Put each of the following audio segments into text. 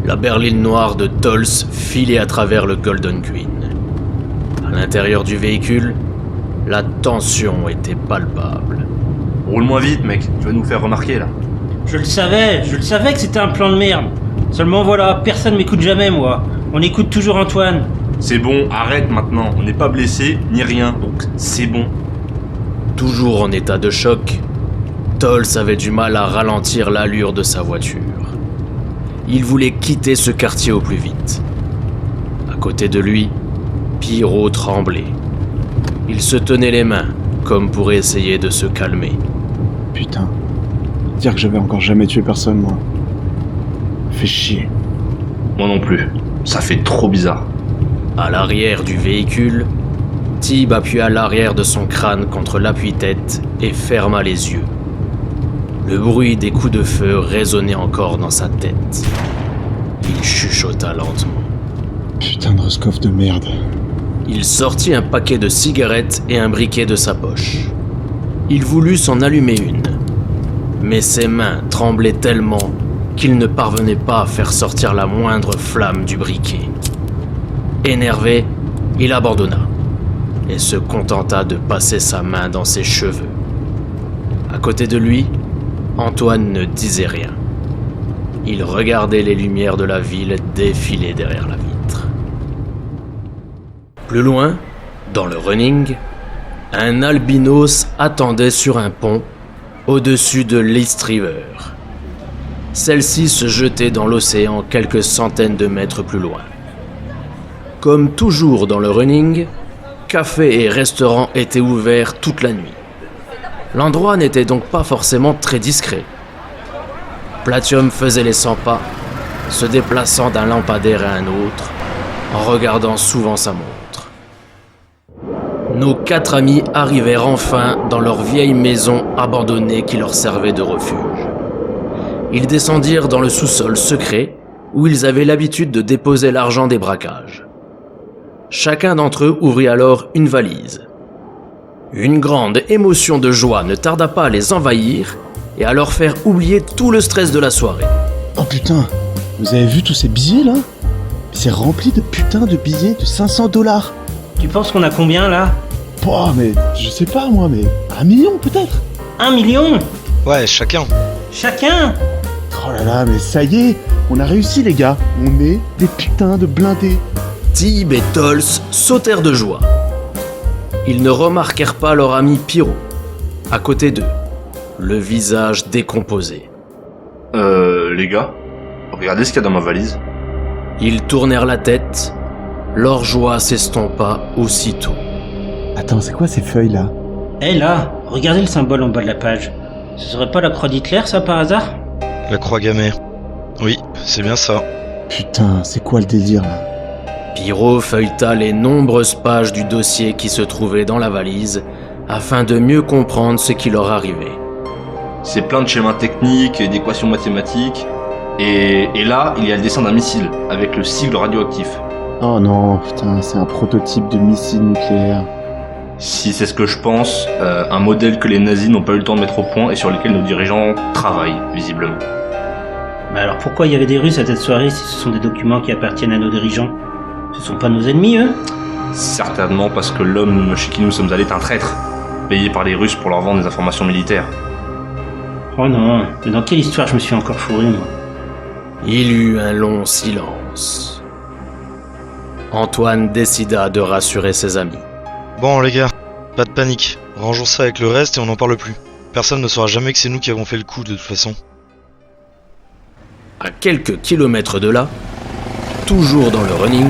la berline noire de Tols filait à travers le Golden Queen. À l'intérieur du véhicule, la tension était palpable. Roule moins vite, mec, tu vas nous faire remarquer, là. Je le savais que c'était un plan de merde. Seulement voilà, personne m'écoute jamais, moi. On écoute toujours Antoine. C'est bon, arrête maintenant, on n'est pas blessé, ni rien, donc c'est bon. Toujours en état de choc, Tols avait du mal à ralentir l'allure de sa voiture. Il voulait quitter ce quartier au plus vite. À côté de lui, Pierrot tremblait. Il se tenait les mains, comme pour essayer de se calmer. Putain, dire que j'avais encore jamais tué personne, moi. Fait chier. Moi non plus, ça fait trop bizarre. À l'arrière du véhicule, Tib appuya l'arrière de son crâne contre l'appui-tête et ferma les yeux. Le bruit des coups de feu résonnait encore dans sa tête. Il chuchota lentement. Putain de Roscoff de merde. Il sortit un paquet de cigarettes et un briquet de sa poche. Il voulut s'en allumer une, mais ses mains tremblaient tellement qu'il ne parvenait pas à faire sortir la moindre flamme du briquet. Énervé, il abandonna et se contenta de passer sa main dans ses cheveux. À côté de lui, Antoine ne disait rien. Il regardait les lumières de la ville défiler derrière la vitre. Plus loin, dans le running, un albinos attendait sur un pont au-dessus de l'East River. Celle-ci se jetait dans l'océan quelques centaines de mètres plus loin. Comme toujours dans le running, cafés et restaurants étaient ouverts toute la nuit. L'endroit n'était donc pas forcément très discret. Platium faisait les 100 pas, se déplaçant d'un lampadaire à un autre, en regardant souvent sa montre. Nos 4 amis arrivèrent enfin dans leur vieille maison abandonnée qui leur servait de refuge. Ils descendirent dans le sous-sol secret où ils avaient l'habitude de déposer l'argent des braquages. Chacun d'entre eux ouvrit alors une valise. Une grande émotion de joie ne tarda pas à les envahir et à leur faire oublier tout le stress de la soirée. Oh putain, vous avez vu tous ces billets là? C'est rempli de putain de billets de 500 $. Tu penses qu'on a combien là? Pouah, mais je sais pas moi, mais 1 million peut-être? 1 million? Ouais, chacun. Chacun? Oh là là, mais ça y est, on a réussi les gars, on est des putains de blindés. Tib et Tols sautèrent de joie. Ils ne remarquèrent pas leur ami Pierrot, à côté d'eux, le visage décomposé. Les gars, regardez ce qu'il y a dans ma valise. Ils tournèrent la tête, leur joie s'estompa aussitôt. Attends, c'est quoi ces feuilles là? Là, regardez le symbole en bas de la page. Ce serait pas la croix d'Hitler, ça, par hasard? La croix gammée. Oui, c'est bien ça. Putain, c'est quoi le délire là? Pierrot feuilleta les nombreuses pages du dossier qui se trouvaient dans la valise afin de mieux comprendre ce qui leur arrivait. C'est plein de schémas techniques et d'équations mathématiques. Et là, il y a le dessin d'un missile, avec le sigle radioactif. Oh non, putain, c'est un prototype de missile nucléaire. Si c'est ce que je pense, un modèle que les nazis n'ont pas eu le temps de mettre au point et sur lequel nos dirigeants travaillent, visiblement. Mais alors pourquoi il y avait des Russes à cette soirée si ce sont des documents qui appartiennent à nos dirigeants? Ce sont pas nos ennemis, eux? Certainement parce que l'homme chez qui nous sommes allés est un traître, payé par les Russes pour leur vendre des informations militaires. Oh non, mais dans quelle histoire je me suis encore fourré, moi? Il eut un long silence. Antoine décida de rassurer ses amis. Bon les gars, pas de panique. Rangeons ça avec le reste et on n'en parle plus. Personne ne saura jamais que c'est nous qui avons fait le coup de toute façon. À quelques kilomètres de là, toujours dans le running,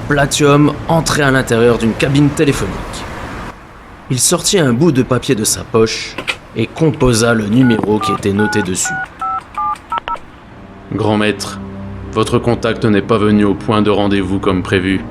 Platium entrait à l'intérieur d'une cabine téléphonique. Il sortit un bout de papier de sa poche et composa le numéro qui était noté dessus. Grand maître, votre contact n'est pas venu au point de rendez-vous comme prévu.